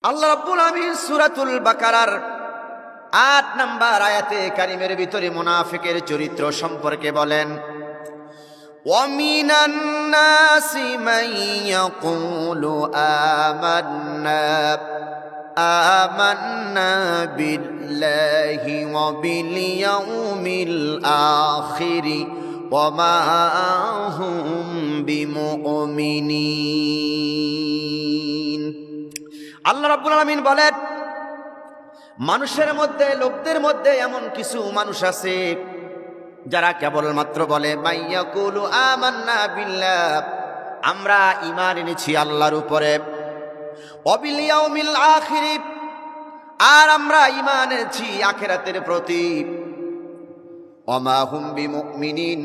আল্লাহ রাব্বুল আলামিন সূরাতুল বাকারার ৮ নম্বর আয়াতে কারিমের ভিতরে মুনাফিকের চরিত্র সম্পর্কে বলেন, ওয়ামিনান নাসি মান ইয়াকুলু আমান্না বিল্লাহি ওয়া বিল ইয়াউমিল আখির ওয়া মা হুম বিমুমিনিন। আল্লাহ রাব্বুল আলামিন বলেন, মানুষের মধ্যে, লোকদের মধ্যে এমন কিছু মানুষ আছে যারা কেবলমাত্র বলে মাইয়াকুলু আমান্না বিল্লাহ, আমরা ঈমান এনেছি আল্লাহর উপরে, ওয়া বিল ইয়াউমিল আখির, আর আমরা ঈমান এনেছি আখিরাতের প্রতি, ওয়া মা হুম বিমুমিনিন,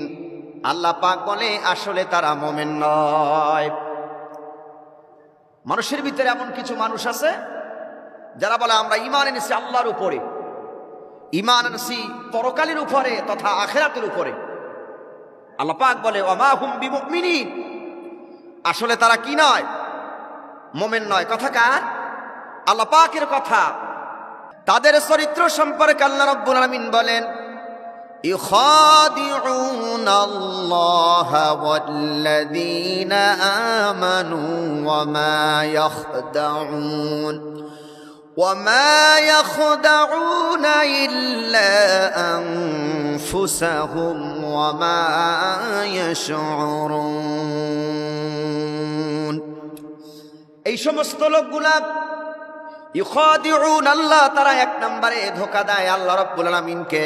আল্লাহ পাক বলে আসলে তারা মুমিন নয়। মানুষের ভিতরে এমন কিছু মানুষ আছে যারা বলে আমরা ঈমান এনেছি আল্লাহর উপরে, ঈমান এনেছি পরকালের উপরে তথা আখিরাতের উপরে। আল্লাহ পাক বলে ওয়া মা হুম বিমুমিনিন, আসলে তারা কি নয়? মুমিন নয়। কথা কার? আল্লাহ পাকের কথা। তাদের চরিত্র সম্পর্কে আল্লাহ রাব্বুল আলামিন বলেন, ইখাদিউনা আল্লাহা ওয়াল্লাযীনা আমানু ওয়া মা ইয়াখদাউনা ইল্লা আনফুসাহুম ওয়া মা ইয়াশউরুন। এই সমস্ত লোকগুলা ইখাদিউন আল্লাহ, তারা এক নম্বরে ধোঁকা দেয় আল্লাহ রাব্বুল আলামিনকে।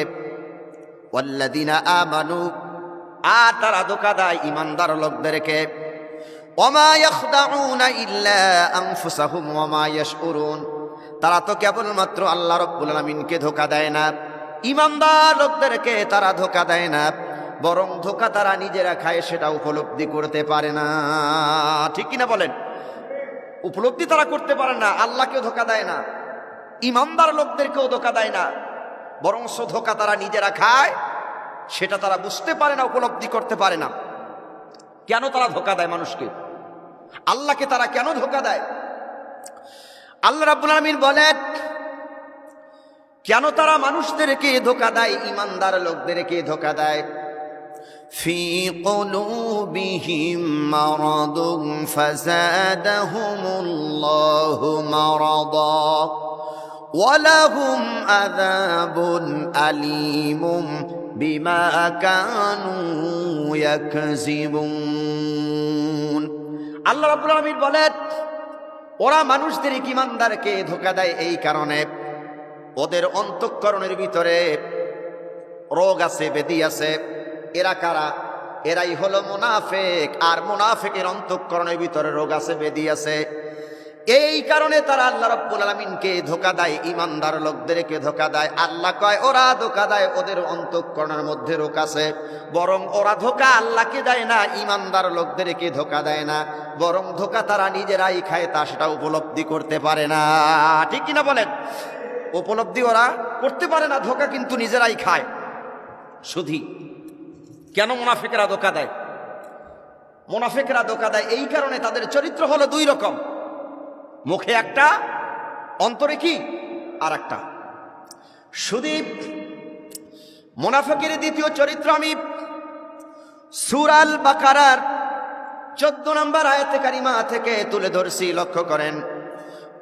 ওয়াল্লাযীনা আমানু, আর তারা ধোঁকা দেয় ঈমানদার লোকদেরকে। ওয়া মা ইয়াখদাউনা ইল্লা আনফুসাহুম ওয়া মা ইয়াশউরুন, তারা তো কেবলমাত্র আল্লাহ রাব্বুল আলামিনকে ধোঁকা দেয় না, ঈমানদার লোকদেরকে তারা ধোঁকা দেয় না, বরং ধোঁকা তারা নিজেরা খায়, সেটা উপলব্ধি করতে পারে না। ঠিক কিনা বলেন? উপলব্ধি তারা করতে পারে না। আল্লাহকেও ধোঁকা দেয় না, ঈমানদার লোকদেরকেও ধোঁকা দেয় না, বরং ধোঁকা তারা নিজেরা খায়, সেটা তারা বুঝতে পারে না, উপলব্ধি করতে পারে না। কেন তারা ধোঁকা দেয় মানুষকে? আল্লাহকে তারা কেন ধোঁকা দেয়? আল্লাহ রাব্বুল আলামিন বলেন, কেন তারা মানুষদেরকে ধোঁকা দেয়, ঈমানদার লোকদেরকে ধোঁকা দেয়। ফি কুলুবিহিম মারাদুন ফাযাদাহুমুল্লাহু মারাদা ওয়া লাহুম আযাবুন আলীমুম বিমা কানু ইয়াকযিবুন। আল্লাহ রাব্বুল আলামিন বলেন, ওরা মানুষদেরকে, ঈমানদারকে ধোঁকা দেয় এই কারণে ওদের অন্তঃকরণের ভিতরে রোগ আছে, ব্যাধি আছে। এরা কারা? এরাই হলো মুনাফিক। আর মুনাফিকের অন্তঃকরণের ভিতরে রোগ আছে, ব্যাধি আছে। এই কারণে তারা আল্লাহ রাব্বুল আলামিনকে ধোঁকা দেয়, ঈমানদার লোকদেরকে ধোঁকা দেয়। আল্লাহ কয় ওরা ধোঁকা দেয়, ওদের অন্তঃকরণের মধ্যে রোগ আছে। বরং ওরা ধোঁকা আল্লাহকে দেয় না, ঈমানদার লোকদেরকে ধোঁকা দেয় না, বরং ধোঁকা তারা নিজেরাই খায়, তা সেটা উপলব্ধি করতে পারে না। ঠিক কিনা বলেন? উপলব্ধি ওরা করতে পারে না, ধোঁকা কিন্তু নিজেরাই খায়। শুধু কেন মুনাফিকরা ধোঁকা দেয়? মুনাফিকরা ধোঁকা দেয় এই কারণে তাদের চরিত্র হলো দুই রকম, মুখে একটা, অন্তরে কি আর একটা। শুধু মুনাফিকের দ্বিতীয় চরিত্র আমি সূরা আল বাকারার 14 নম্বর আয়াতে কারিমা থেকে তুলে ধরছি, লক্ষ্য করেন।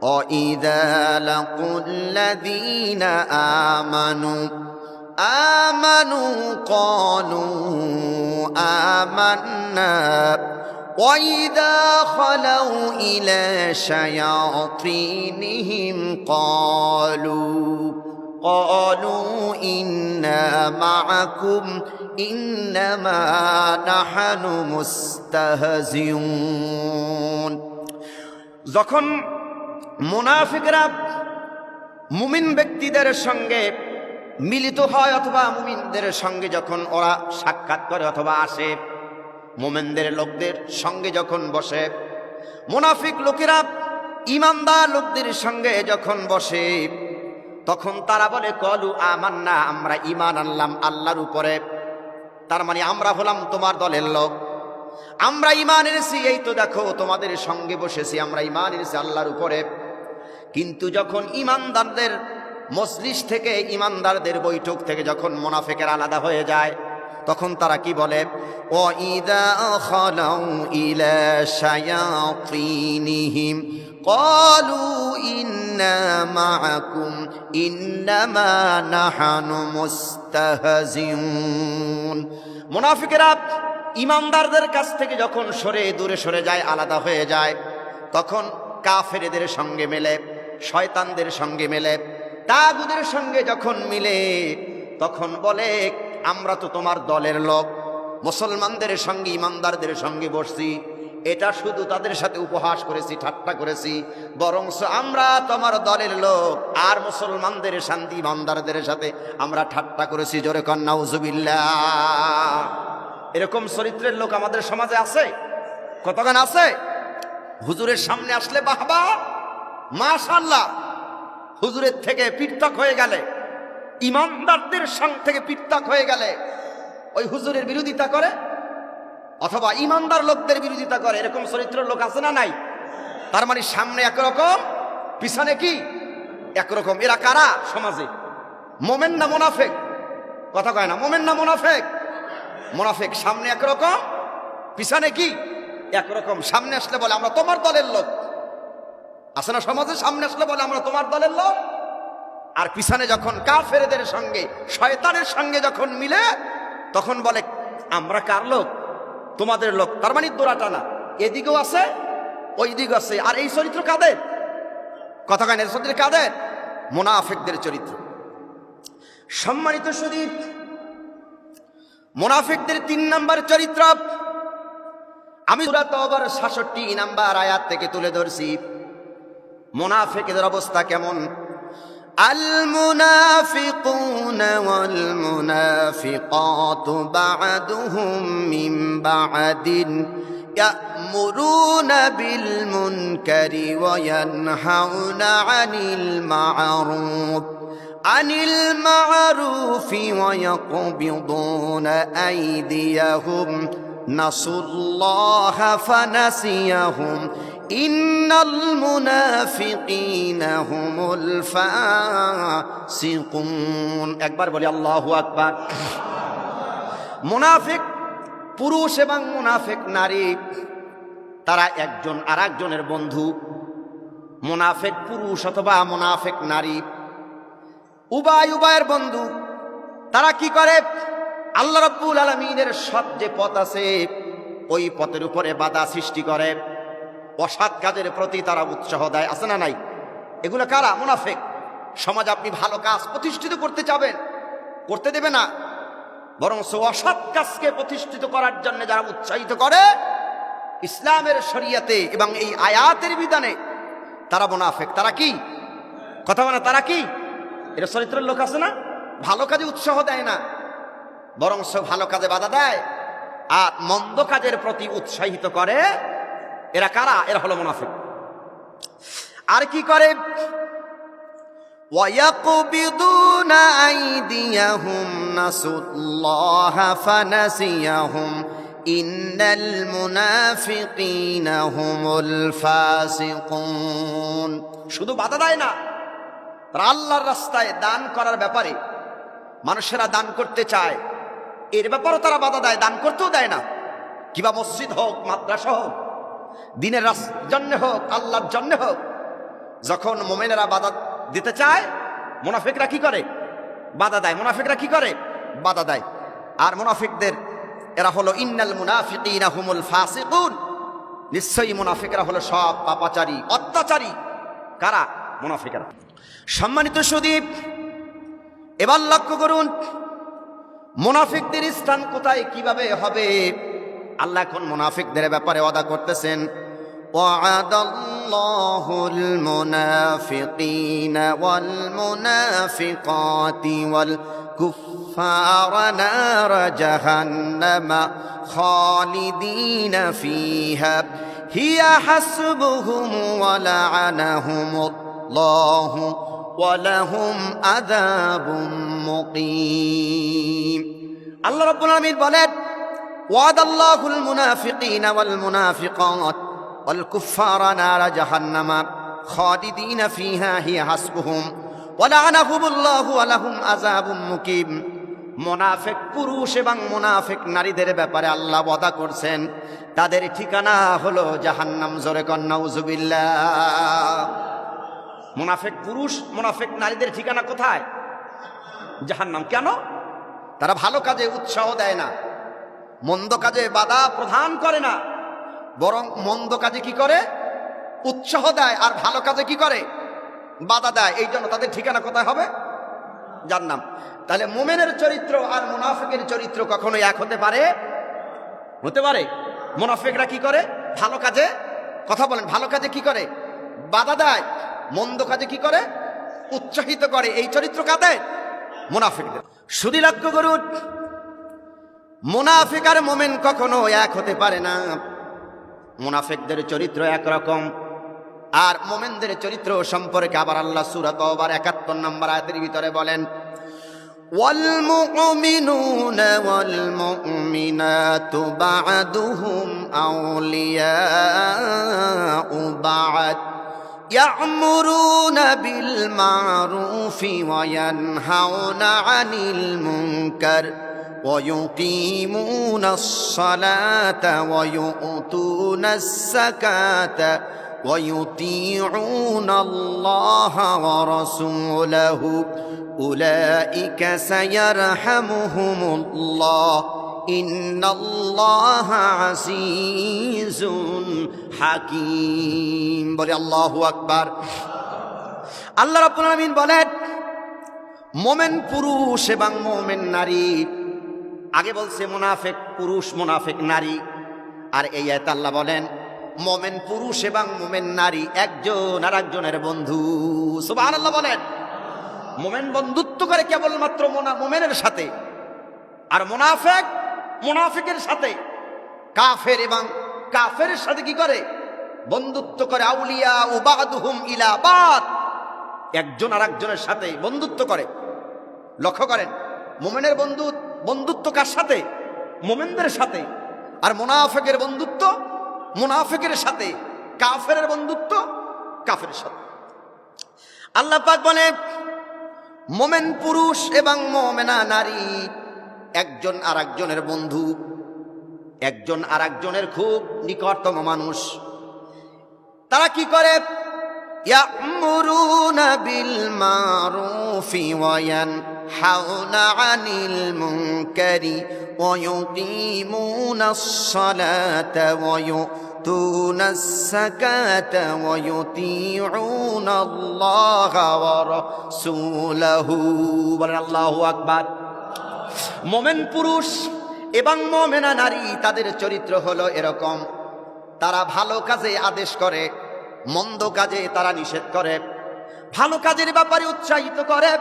ওয়াইযা লাকুল্লাযীনা আমানু ক্বালু আমান্না وَإِذَا خَلَوْا إِلَى شَيَاطِينِهِمْ قَالُوا إِنَّا مَعَكُمْ إِنَّمَا نَحْنُ مُسْتَهْزِئُونَ। যখন মুনাফিকরা মুমিন ব্যক্তিদের সঙ্গে মিলিত হয় অথবা মুমিনদের সঙ্গে যখন ওরা সাক্ষাৎ করে অথবা আসে, মুমিনদের লোকদের সঙ্গে যখন বসে, মুনাফিক লোকেরা ঈমানদার লোকদের সঙ্গে যখন বসে, তখন তারা বলে কলু আমান্না, আমরা ঈমান আনলাম আল্লাহর উপরে। তার মানে আমরা হলাম তোমার দলের লোক, আমরা ঈমান এনেছি, এই তো দেখো তোমাদের সঙ্গে বসেছি, আমরা ঈমান এনেছি আল্লাহর উপরে। কিন্তু যখন ইমানদারদের মজলিস থেকে, ইমানদারদের বৈঠক থেকে যখন মুনাফিকের আলাদা হয়ে যায়, তখন তারা কি বলে? ওয়াইদা খালাউ ইলা শায়াতিনিহিম ক্বালু ইন্না মাআকুম ইন্নামা নাহনু মুস্তাহজিউন। মুনাফিকেরা ইমানদারদের কাছ থেকে যখন দূরে সরে যায়, আলাদা হয়ে যায়, তখন কাফেরদের সঙ্গে মেলে, শয়তানদের সঙ্গে মেলে, তাগুদের সঙ্গে যখন মিলে, তখন বলে আমরা তো তোমার দলের লোক, মুসলমানদের সঙ্গে ইমানদারদের সঙ্গে বসছি, এটা শুধু তাদের সাথে উপহাস করেছি, ঠাট্টা করেছি, বরং আমরা তোমার দলের লোক, আর মুসলমানদের শান্তি ইমানদারদের সাথে আমরা ঠাট্টা করেছি। জোরে কন নাউজুবিল্লাহ। এরকম চরিত্রের লোক আমাদের সমাজে আছে, কতগান আছে? হুজুরের সামনে আসলে বাহবা, মাশাআল্লাহ, হুজুরের থেকে পৃথক হয়ে গেলে, ইমানদারদের সঙ্গ থেকে পৃথক হয়ে গেলে ওই হুজুরের বিরোধিতা করে, অথবা ইমানদার লোকদের বিরোধিতা করে। এরকম চরিত্রের লোক আছে না নাই? তার মানে সামনে একরকম, পিছনে কি একরকম। এরা কারা সমাজে? মোমেন না মুনাফিক? কথা কয় না। মোমেন না মুনাফিক? মুনাফিক। সামনে একরকম, পিছনে কি একরকম। সামনে আসলে বলে আমরা তোমার দলের লোক, আছে না সমাজে? সামনে আসলে বলে আমরা তোমার দলের লোক, আর পিছনে যখন কাফেরদের সঙ্গে, শয়তানের সঙ্গে যখন মিলে, তখন বলে আমরা কার লোক? তোমাদের লোক। তার মানে দোরাটা না, এদিকেও আছে ওই দিকেও আছে। আর এই চরিত্র কাদের? কথা কেন? চরিত্র কাদের? মুনাফিকদের চরিত্র। সম্মানিত সুধী, মুনাফিকদের 3 নাম্বার চরিত্র আমি সূরা তাওবার 66 নাম্বার আয়াত থেকে তুলে ধরছি। মুনাফিকদের অবস্থা কেমন? আল মুনাফিকুনা ওয়াল মুনাফিকাতু বা'দুহুম মিন বা'দিন ইয়া'মুরুনা বিল মুনকারি ওয়া ইয়ানহাউনা আনিল মা'রুফি ওয়া ইয়াকবিদুনা আইদিয়াহুম নাসুল্লাহা ফানাসিয়াহুম ইন্নাল মুনাফিকিনা হুমুল ফাসিকুন। একবার বলি আল্লাহু আকবার। মুনাফিক পুরুষ এবং মুনাফিক নারী, তারা একজন আরেকজনের বন্ধু। মুনাফিক পুরুষ অথবা মুনাফিক নারী উভয়ের বন্ধু। তারা কি করে? আল্লাহ রাব্বুল আলামিনের সৎ যে পথ আছে, ওই পথের উপরে বাধা সৃষ্টি করে, অসৎ কাজের প্রতি তারা উৎসাহ দেয়। আছে না নাই? এগুলো কারা? মুনাফিক। সমাজ আপনি ভালো কাজ প্রতিষ্ঠিত করতে চাবেন, করতে দেবে না, বরং অসৎ কাজকে প্রতিষ্ঠিত করার জন্য যারা উৎসাহিত করে ইসলামের শরিয়াতে এবং এই আয়াতের বিধানে, তারা মুনাফিক। তারা কি? কথা বলে তারা কি? এর চরিত্রের লোক আছে না, ভালো কাজে উৎসাহ দেয় না, বরং ভালো কাজে বাধা দেয় আর মন্দ কাজের প্রতি উৎসাহিত করে। এরা কারা? এরা হলো মুনাফিক। আর কি করে? ওয়ায়াকবিদুনা আইদিয়াহুম নাসুল্লাহা ফানাসিয়াহুম ইন্নাল মুনাফিকিনা হুমুল ফাসিকুন। শুধু বাধা দেয় না, তারা আল্লাহর রাস্তায় দান করার ব্যাপারে, মানুষেরা দান করতে চায়, এর ব্যাপারেও তারা বাধা দেয়, দান করতেও দেয় না। কিবা মসজিদ হোক, মাদ্রাসা হোক, দিনের জন্য হোক, আল্লাহর জন্য হোক, যখন মুমিনেরা বাধা দিতে চায়, মুনাফিকরা কি করে? বাধা দেয়। মুনাফিকরা কি করে? বাধা দেয়। আর মুনাফিকদের এরা হলো ইন্নাল মুনাফিকিনা হুমুল ফাসিকুন। নিশ্চয়ই মুনাফিকরা হলো সব পাপাচারী, অত্যাচারী। কারা? মুনাফিকরা। সম্মানিত সুধী, এবার লক্ষ্য করুন মুনাফিকদের স্থান কোথায়, কিভাবে হবে। আল্লাহ এখন মুনাফিকদের ব্যাপারে ওয়াদা করতেছেন, ওয়া'আদাল্লাহুল মুনাফিকিনা ওয়াল মুনাফিকাতি ওয়াল কুফফারা নারা জাহান্নামা খালিদিনা ফিহা হিয়া হাসবুহুম ওয়া লা'আনাহুমুল্লাহু ওয়া লাহুম আযাবুম মুকীম। আল্লাহ রাব্বুল আলামিন বলেন, ওয়াদাল্লাহুল মুনাফিকিনা ওয়াল মুনাফিকাত ওয়াল কুফফারা নারা জাহান্নামা খালিদিনা ফিহা হিয়া হাসবুহুম ওয়া লা'নাহুমুল্লাহু ওয়া লাহুম আযাবুম মুকিম। মুনাফিক পুরুষ এবং মুনাফিক নারীদের ব্যাপারে আল্লাহ ওয়াদা করছেন, তাদের ঠিকানা হলো জাহান্নাম। জোরে কন নাউযুবিল্লাহ। মুনাফিক পুরুষ মুনাফিক নারীদের ঠিকানা কোথায়? জাহান্নাম। কেন? তারা ভালো কাজে উৎসাহ দেয় না, মন্দ কাজে বাধা প্রদান করে না, বরং মন্দ কাজে কি করে? উৎসাহ দেয়, আর ভালো কাজে কি করে? বাধা দেয়। এই জন্য তাদের ঠিকানা কোথায় হবে? জাহান্নাম। তাহলে মুমিনের চরিত্র আর মুনাফিকের চরিত্র কখনো এক হতে পারে? হতে পারে? মুনাফিকরা কি করে? ভালো কাজে, কথা বলেন, ভালো কাজে কি করে? বাধা দেয়। মন্দ কাজে কি করে? উৎসাহিত করে। এই চরিত্র কাদের? মুনাফিকদের। শুধু লক্ষ্য করুন, মুনাফিক আর মুমিন কখনো এক হতে পারে না। মুনাফিকদের চরিত্র একরকম, আর মুমিনদের চরিত্র সম্পর্কে আবার আল্লাহ সূরা তাওবার ৭১ নম্বর আয়াতের ভিতরে বলেন, ওয়াল মুমিনুনা ওয়াল মুমিনাতু বা'দুহুম আউলিয়াউ বা'দ ইয়া'মুরুনা বিল মা'রুফি ওয়া ইয়ানহাউনা আনিল মুনকার ওয়া ইউকিমুনাস সালাতা ওয়া ইউতুনাস যাকাতা ওয়া ইউতিউনা আল্লাহা ওয়া রাসূলাহু উলাইকা সায়ারহামুহুমুল্লাহ ইন্নাল্লাহা আজিজুন হাকীম। বলে আল্লাহু আকবার। আল্লাহ রাব্বুল আলামিন বলেন, মুমিন পুরুষ এবং মুমিন নারী। আগে বলছে মুনাফিক পুরুষ মুনাফিক নারী, আর এই আয়াতে আল্লাহ বলেন মুমিন পুরুষ এবং মুমিন নারী একজন আর একজনের বন্ধু। সুবহানাল্লাহ বলেন। মুমিন বন্ধুত্ব করে কেবলমাত্র মুমিনের সাথে, আর মুনাফিক মুনাফিকের সাথে। কাফের এবং কাফেরের সাথে কি করে? বন্ধুত্ব করে। আউলিয়া ও বা'দুহুম ইলা বা'দ, একজন আর একজনের সাথে বন্ধুত্ব করে। লক্ষ্য করেন, মুমিনের বন্ধুত্ব কার সাথে? মুমিনদের সাথে। আর মুনাফিকের বন্ধুত্ব মুনাফিকের সাথে, কাফেরের বন্ধুত্ব কাফেরের সাথে। আল্লাহ পাক বলে, মুমিন পুরুষ এবং মুমিনা নারী একজন আর একজনের বন্ধু, একজন আর একজনের খুব নিকটতম মানুষ। তারা কি করে? ইয়া'মুরুনা বিল মা'রুফি ওয়া ইয়ানহাউনা আনিল মুনকারি ওয়া ইউকিমুনাস সালাতা ওয়া ইউতুনাস যাকাতা ওয়া ইউতিউনা আল্লাহা ওয়া রাসূলাহু। বলেন আল্লাহু আকবার। মুমিন পুরুষ এবং মুমিনা নারী, তাদের চরিত্র হলো এরকম, তারা ভালো কাজে আদেশ করে, মন্দ কাজে তারা নিষেধ করে। ভালো কাজের ব্যাপারে উৎসাহিত করে,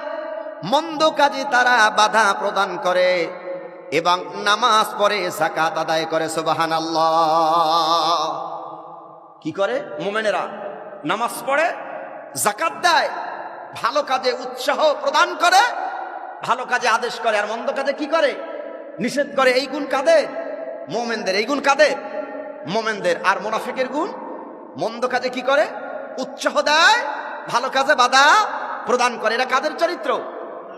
মন্দ কাজে তারা বাধা প্রদান করে, এবং নামাজ পড়ে, যাকাত আদায় করে। সুবহানাল্লাহ। কি করে? মুমিনেরা নামাজ পড়ে, যাকাত দেয়, ভালো কাজে উৎসাহ প্রদান করে, ভালো কাজে আদেশ করে, আর মন্দ কাজে কি করে? নিষেধ করে। এই গুণ কাদের? মুমিনদের। এই গুণ কাদের? মুমিনদের। আর মুনাফিকের গুণ? মন্দ কাজে কি করে? উৎসাহ দেয়, ভালো কাজে বাধা প্রদান করে। এটা কাদের চরিত্র?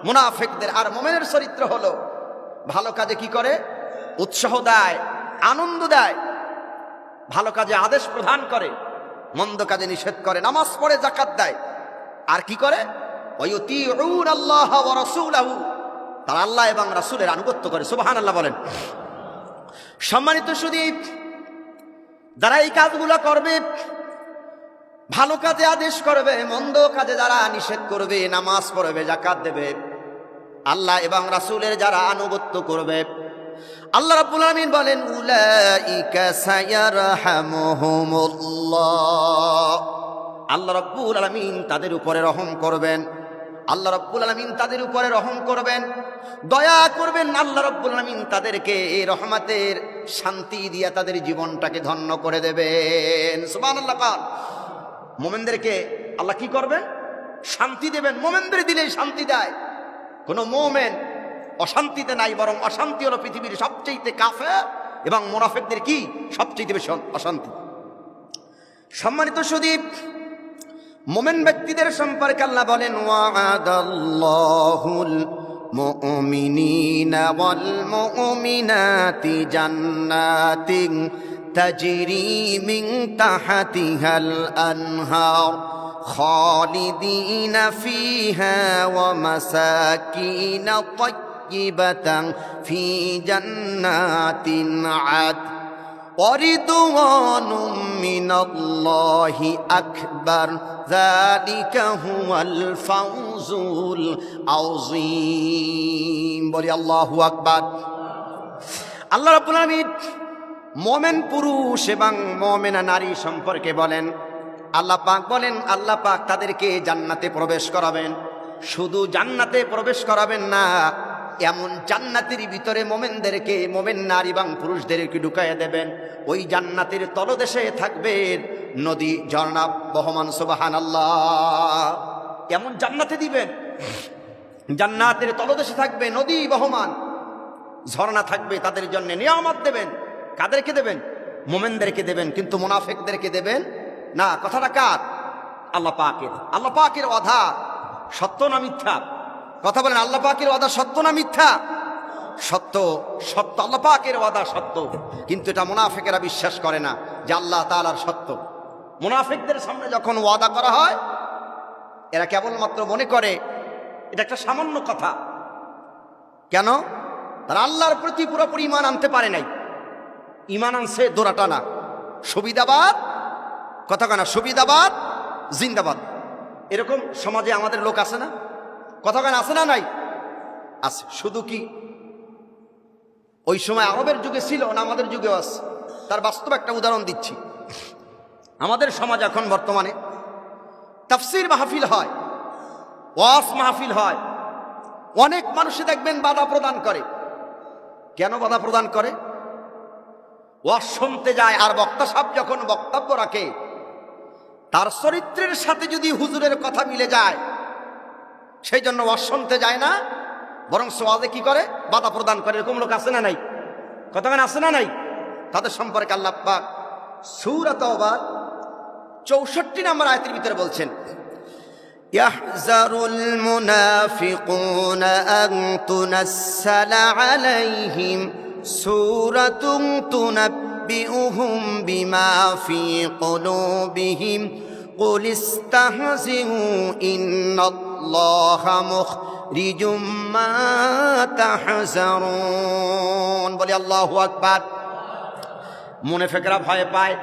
মুনাফিকদের। আর মুমিনের চরিত্র হলো ভালো কাজে কি করে? উৎসাহ দেয়, আনন্দ দেয়, ভালো কাজে আদেশ প্রদান করে, মন্দ কাজে নিষেধ করে, নামাজ পড়ে, যাকাত দেয়, আর কি করে? ওয়ায়ুতিউনা আল্লাহ ওয়া রাসূলাহু, তারা আল্লাহ এবং রাসূলের আনুগত্য করে। সুবহানাল্লাহ বলেন। সম্মানিত সুধী, যারা এই কাজগুলো করবে, ভালো কাজে আদেশ করবে, মন্দ কাজে যারা নিষেধ করবে, নামাজ পড়বে, যাকাত দেবে, আল্লাহ এবং রাসূলের যারা আনুগত্য করবে, আল্লাহ রাব্বুল আলামিন বলেন উলাইকা সায়ারহামুহুমুল্লাহ, আল্লাহ রাব্বুল আলামিন তাদের উপরে রহম করবেন। আল্লাহ রাব্বুল আলামিন তাদের উপরে রহম করবেন, দয়া করবেন। আল্লাহ রাব্বুল আলামিন তাদেরকে এই রহমতের শান্তি দিয়া তাদের জীবনটাকে ধন্য করে দেবেন। সুবহানাল্লাহ। মুমিনদেরকে আল্লাহ কি করবেন? শান্তি দেবেন। মুমিনদের দিলেই শান্তি দেয়। কোন মুমিন অশান্তিতে নাই, বরং অশান্তি হলো পৃথিবীর সবচেয়ে কাফের এবং মুনাফিকদের কি সবচেয়ে বেশি অশান্তি। সম্মানিত সুদী, মোমেন ব্যক্তিদের সম্পর্কে আল্লাহ বলেন ওয়া'আদাল্লাহুল মুমিনিনা ওয়াল মুমিনাতি জান্নাতিন তাজরি মিন তাহতিহাল আনহার খালিদিনা ফিহা ওয়া মাসাকিন তাইয়্যিবাতান ফি জান্নাতিন আদ ওয়ারিদওয়ানুম মিনাল্লাহি আকবার যালিকা হুয়াল ফাওজুল আযীম। বলি আল্লাহু আকবার। আল্লাহ রাব্বুল আলামিন মুমিন পুরুষ এবং মুমিনা নারী সম্পর্কে বলেন, আল্লাহ পাক বলেন আল্লাহ পাক তাদেরকে জান্নাতে প্রবেশ করাবেন। শুধু জান্নাতে প্রবেশ করাবেন না, এমন জান্নাতের ভিতরে মোমেনদেরকে, মোমেন নারী এবং পুরুষদেরকে ঢুকাইয়া দেবেন। ওই জান্নাতের তলদেশে থাকবে নদী, ঝর্ণা বহমান। সুবহানাল্লাহ। এমন জান্নাতে দিবেন, জান্নাতের তলদেশে থাকবে নদী বহমান, ঝর্ণা থাকবে, তাদের জন্য নিয়ামত দেবেন। কাদেরকে দেবেন? মোমেনদেরকে দেবেন, কিন্তু মুনাফিকদেরকে দেবেন না। কথাটা কার? আল্লাহ পাকের। আল্লাহ পাকের ওয়াদা সত্য না মিথ্যা? কথা বলেন, আল্লাহ পাকের ওয়াদা সত্য না মিথ্যা? সত্য, সত্য। আল্লাহ পাকের ওয়াদা সত্য, কিন্তু এটা মুনাফিকেরা বিশ্বাস করে না যে আল্লাহ তাআলার সত্য। মুনাফিকদের সামনে যখন ওয়াদা করা হয়, এরা কেবলমাত্র মনে করে এটা একটা সামান্য কথা। কেন? তারা আল্লাহর প্রতি পুরোপুরি ঈমান আনতে পারে নাই। ঈমান আনছে দোরাটানা, সুবিধাবাদ, কথা কানা, সুবিধাবাদ জিন্দাবাদ। এরকম সমাজে আমাদের লোক আছে না? কথা কানা আছে না? নাই, আছে। শুধু কি ওই সময় আরবের যুগে ছিল না আমাদের যুগেও আছে? তার বাস্তব একটা উদাহরণ দিচ্ছি। আমাদের সমাজ এখন বর্তমানে তাফসীর মাহফিল হয়, ওয়াজ মাহফিল হয়, অনেক মানুষে দেখবেন বাধা প্রদান করে। কেন বাধা প্রদান করে? ওয়াজ শুনতে যায়, আর বক্তা সাহেব যখন বক্তব্য রাখে, তার চরিত্রের সাথে যদি হুজুরের কথা মিলে যায়, সেই জন্য ওয়াজ শুনতে যায় না, বরং ওয়াজে কি করে? বাধা প্রদান করে। এরকম লোক আছে না নাই? কতক্ষণ আছে না নাই? তাদের সম্পর্কে আল্লাহ পাক সূরা তাওবার 64 নম্বর আয়াতের ভিতরে বলছেন, ইয়াহযারুল মুনাফিকুনা আন তুনাসসালা আলাইহিম সূরাতুন তুনাব্বিউহুম বিমা ফি কুলুবিহিম কুল ইস্তাহজিউ ইন্নাল্লাহা মুখরিজুম মা তাহযারুন। বলি আল্লাহু আকবার। মুনাফিকরা ভয় পায়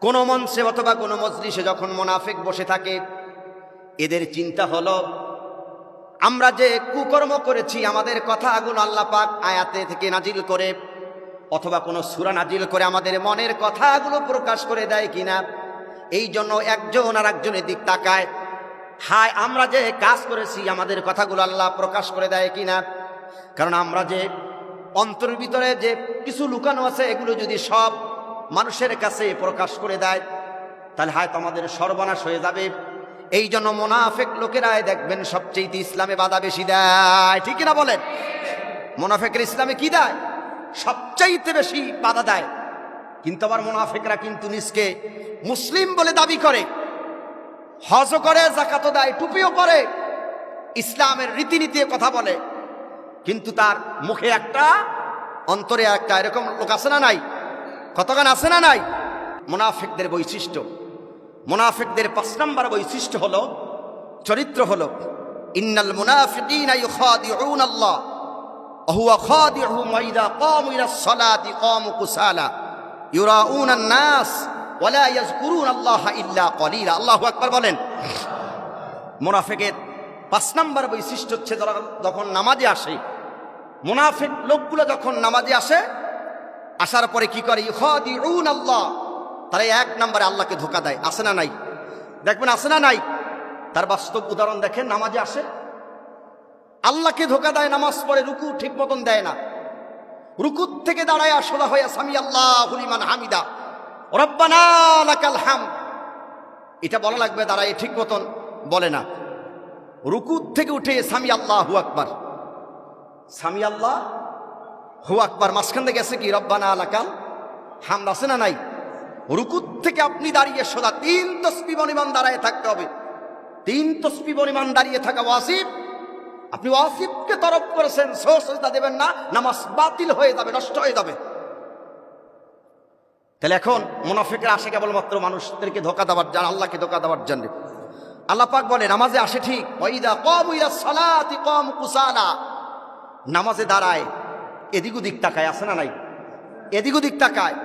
কোন মঞ্চে অথবা কোন মজলিসে যখন মুনাফিক বসে থাকে, এদের চিন্তা হলো আমরা যে কুকর্ম করেছি, আমাদের কথাগুলো আল্লাহ পাক আয়াতে থেকে নাজিল করে অথবা কোন সূরা নাজিল করে আমাদের মনের কথাগুলো প্রকাশ করে দেয় কিনা। এই জন্য একজন আর একজনের দিক তাকায়, হায় আমরা যে কাজ করেছি আমাদের কথাগুলো আল্লাহ প্রকাশ করে দেয় কিনা। কারণ আমরা যে অন্তরের ভিতরে যে কিছু লুকানো আছে, এগুলো যদি সব মানুষের কাছে প্রকাশ করে দেয়, তাহলে হয়তো আমাদের সর্বনাশ হয়ে যাবে। এই জন্য মুনাফিক লোকেরাই দেখবেন সবচেয়ে ইসলামে বাধা বেশি দেয়। ঠিক কিনা বলেন? মুনাফিকরা ইসলামে কি দেয়? সবচাইতে বেশি বাধা দেয়। কিন্তু আবার মুনাফিকরা কিন্তু নিজকে মুসলিম বলে দাবি করে, হজও করে, যাকাতও দেয়, টুপিও পরে, ইসলামের রীতিনীতি কথা বলে, কিন্তু তার মুখে একটা, অন্তরে একটা। এরকম লোক আছে না নাই? কতক্ষণ আছে না নাই? মুনাফিকদের বৈশিষ্ট্য, মুনাফিকদের 5 নম্বর বৈশিষ্ট্য হলো, চরিত্র হলো, ইন্নাল মুনাফিকিনা ইউখাদিউনাল্লাহ ওয়া হুয়া খাদিউহুম ওয়া ইযা ক্বামু ইলাস সালাতি ক্বামু কুসালা ইউরাউনান নাস ওয়া লা ইয়াযকুরুনাল্লাহা ইল্লা ক্বালিলা। আল্লাহু আকবার বলেন। মুনাফিকের 5 নম্বর বৈশিষ্ট্য হচ্ছে, যখন নামাজে আসে, মুনাফিক লোকগুলো যখন নামাজে আসে, আসার পরে কি করে? ইউখাদিউনাল্লাহ, তারা 1 নম্বরে আল্লাহকে ধোঁকা দেয়। আছে না নাই? দেখবেন আছে না নাই? তার বাস্তব উদাহরণ দেখেন। নামাজে আসে, আল্লাহকে ধোঁকা দেয়, নামাজ পড়ে, রুকু ঠিক মতন দেয় না, রুকু থেকে দাঁড়ায় সোজা হয়ে সামি আল্লাহু লিমান হামিদা রব্বানা লাকাল হামদ, এটা বলা লাগবে, দাঁড়ায় ঠিক মতন বলে না। রুকু থেকে উঠে সামি আল্লাহু আকবার, সামি আল্লাহু আকবার, মাঝখান থেকে গেছে কি রব্বানা লাকাল হামদ। আছে না নাই? রুকুর থেকে আপনি দাঁড়িয়ে সোজা 3 তাসবিহ পরিমাণ দাঁড়ায় থাকতে হবে। 3 তাসবিহ পরিমাণ দাঁড়িয়ে থাকা ওয়াজিব। আপনি ওয়াজিবকে তরক করেছেন, সিজদা দেবেন না, নামাজ বাতিল হয়ে যাবে, নষ্ট হয়ে যাবে। তাহলে এখন মুনাফিকরা আসে কেবলমাত্র মানুষদেরকে ধোঁকা দেওয়ার জন্য, আল্লাহকে ধোঁকা দেওয়ার জন্য। আল্লাহ পাক বলে নামাজে আসে ঠিক, ওয়াইদা ক্বামু ইলাস সালাতি ক্বামু কুসালা, নামাজে দাঁড়ায় এদিক ওদিক তাকায়, আছে না নাই? এদিক ওদিক তাকায়।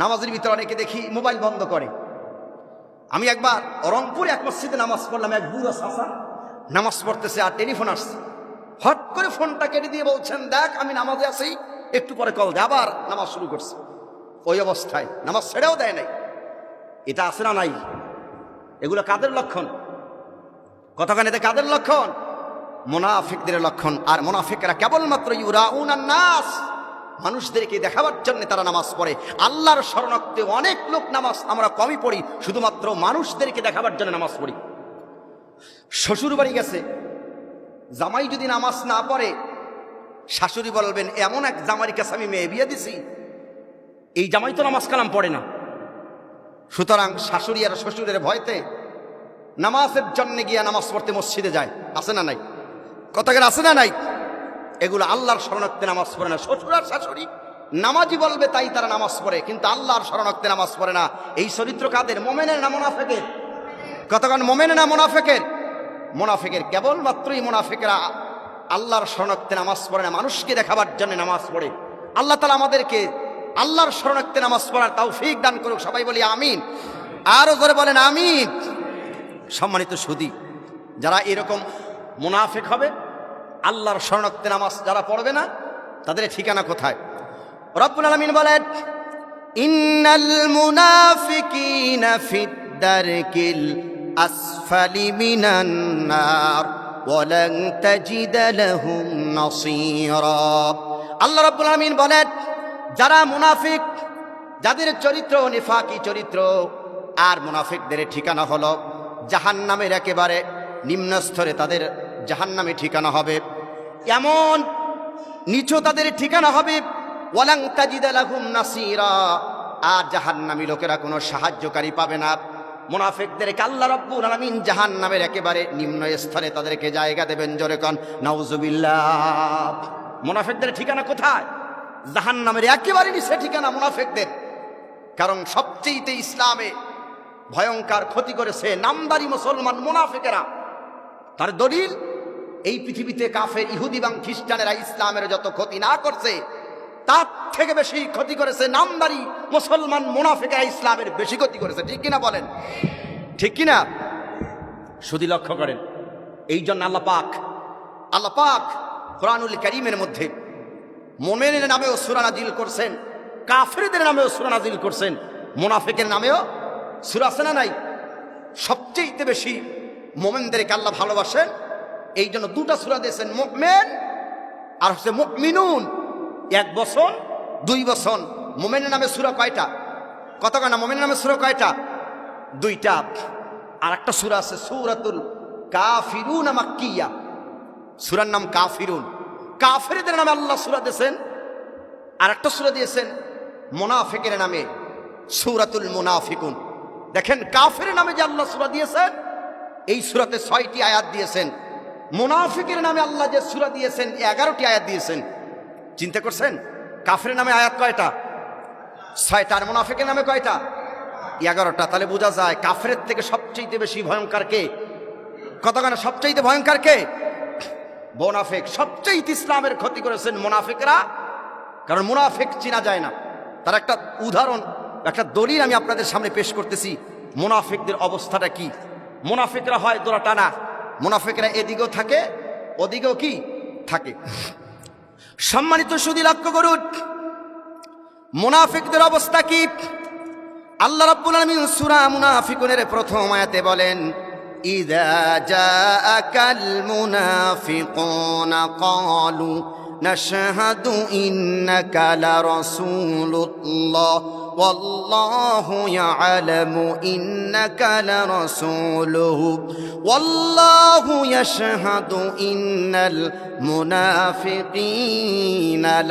নামাজের ভিতরে অনেকে দেখি মোবাইল বন্ধ করে। আমি একবার রংপুরে এক মসজিদে নামাজ পড়লাম, এক বুড়ো চাচা নামাজ পড়তেছে আর টেলিফোন আসছে। হট করে ফোনটা কেটে দিয়ে বলছেন, দেখ আমি নামাজে আছি, একটু পরে কল দে। আবার নামাজ শুরু করছে। ওই অবস্থায় নামাজ ছেড়েও দেয় নাই। এটা আছে না নাই? এগুলো কাদের লক্ষণ? কতখানি এতে কাদের লক্ষণ? মুনাফিকদের লক্ষণ। আর মুনাফিকরা কেবলমাত্র ইউরাউনান নাস, মানুষদেরকে দেখাবার জন্য তারা নামাজ পড়ে। আল্লাহর শরণার্থে অনেক লোক নামাজ আমরা কমই পড়ি, শুধুমাত্র মানুষদেরকে দেখাবার জন্য নামাজ পড়ি। শ্বশুর বাড়ি গেছে, জামাই যদি নামাজ না পড়ে, শাশুড়ি বলবেন এমন এক জামাইয়ের কাছে আমি মেয়ে বিয়ে দিছি, এই জামাই তো নামাজ কালাম পড়ে না। সুতরাং শাশুড়ি আর শ্বশুরের ভয়তে নামাজের জন্য গিয়া নামাজ পড়তে মসজিদে যায়, আছে না নাই? কথাকার আছে না নাই? এগুলো আল্লাহর শরণার্থে নামাজ পড়ে না। শ্বশুর আর শাশুড়ি নামাজি বলবে তাই তারা নামাজ পড়ে, কিন্তু আল্লাহর শরণার্থে নামাজ পড়ে না। এই চরিত্র কাদের? মোমেনের না মুনাফিকের? কতক্ষণ মোমেনের না মুনাফিকের? মুনাফিকের। কেবলমাত্রই মুনাফিকরা আল্লাহর শরণার্থে নামাজ পড়ে না, মানুষকে দেখাবার জন্য নামাজ পড়ে। আল্লাহ তাআলা আমাদেরকে আল্লাহর শরণার্থে নামাজ পড়ার তৌফিক দান করুক। সবাই বলি আমিন। আরো জোরে বলেন আমিন। সম্মানিত সুধী, যারা এরকম মুনাফিক হবে, আল্লাহর শরণার্থে নামাজ যারা পড়বে না, তাদের ঠিকানা কোথায়? রব্বুল আলামিন বলেন, ইন্নাল মুনাফিকিনা ফিদ দারকিল আসফালি মিনান নার ওয়া লান তাজিদা লাহুম নাসীরা। আল্লাহ রাব্বুল আলামিন বলেন, যারা মুনাফিক, যাদের চরিত্র নিফাকি চরিত্র, আর মুনাফিকদের ঠিকানা হলো জাহান্নামের একেবারে নিম্ন স্তরে, তাদের জাহান্নামে ঠিকানা হবে। এমন নিচু তাদের ঠিকানা হবে, ওয়ালাং তাজিদা লাহুম নাসীরা, আর জাহান্নামী লোকেরা কোনো সাহায্যকারী পাবে না। মুনাফিকদেরকে আল্লাহ রাব্বুল আলামিন জাহান্নামের একেবারে নিম্ন স্তরে তাদেরকে জায়গা দেবেন। জোরে কোন নাউজুবিল্লাহ। মুনাফিকদের ঠিকানা কোথায়? জাহান্নামের একেবারে নিচে ঠিকানা মুনাফিকদের। কারণ সবচেয়ে ইসলামে ভয়ঙ্কর ক্ষতি করেছে নামদারি মুসলমান মুনাফিকেরা। তার দলিল, এই পৃথিবীতে কাফের ইহুদি এবং খ্রিস্টানেরা ইসলামের যত ক্ষতি না করছে, তার থেকে বেশি ক্ষতি করেছে নামদারি মুসলমান মুনাফিকেরা, ইসলামের বেশি ক্ষতি করেছে। ঠিক কিনা বলেন? ঠিক কিনা? শুধু লক্ষ্য করেন। এই জন্য আল্লাহ পাক কোরআনুল কারীমের মধ্যে মুমিনের নামেও সূরা নাজিল করছেন, কাফেরদের নামেও সূরা নাজিল করছেন, মুনাফিকের নামেও সূরা আছে না নাই? সবচেয়ে বেশি মুমিনদেরকে আল্লাহ ভালোবাসেন, এই জন্য দুটা সূরা দিয়েছেন, মুমিন আর হচ্ছে মুমিনুন। 1 বছর 2 বছর। মুমিনের নামে সূরা কয়টা? কতখানা? মুমিনের নামে সূরা কয়টা? 2টা। আর একটা সূরা আছে সূরাতুল কাফিরুন মাক্কিয়া, সূরার নাম কাফিরুন। কাফেরদের নামে আল্লাহ সূরা দিয়েছেন। আর একটা সূরা দিয়েছেন মুনাফিকের নামে, সূরাতুল মুনাফিকুন। দেখেন, কাফের নামে যে আল্লাহ সূরা দিয়েছেন, এই সূরাতে 6টি আয়াত দিয়েছেন। মুনাফিকের নামে আল্লাহ যে সূরা দিয়েছেন, 11টি আয়াত দিয়েছেন। চিন্তা করছেন? কাফের নামে আয়াত কয়টা? 6টা। আর মুনাফিকের নামে কয়টা? 11টা। তাহলে বোঝা যায় কাফেরের থেকে সবচেয়ে বেশি ভয়ঙ্কর কে? কতখানা সবচেয়ে ভয়ঙ্কর কে? মুনাফিক। সবচেয়ে ইসলামের ক্ষতি করেছেন মুনাফিকরা। কারণ মুনাফিক চিনা যায় না। তার একটা উদাহরণ, একটা দলিল আমি আপনাদের সামনে পেশ করতেছি। মুনাফিকদের অবস্থাটা কি? মুনাফিকরা হয় দোলা টানা। মুনাফিকরা এদিকেও থাকে, ওদিকেও কি থাকে। সম্মানিত সুধী, লক্ষ্য করুন মুনাফিকদের অবস্থা কি। আল্লাহ রাব্বুল আলামিন সূরা মুনাফিকুনের প্রথম আয়াতে বলেন, ইযা জাআকাল মুনাফিকুনা ক্বালু নাশহাদু ইন্নাকা লারাসূলুল্লাহ ওয়াল্লাহু ইয়ালামু ইন্নাকা লারাসূলুহু ওয়াল্লাহু ইয়াশহাদু ইন্নাল মুনাফিকিনা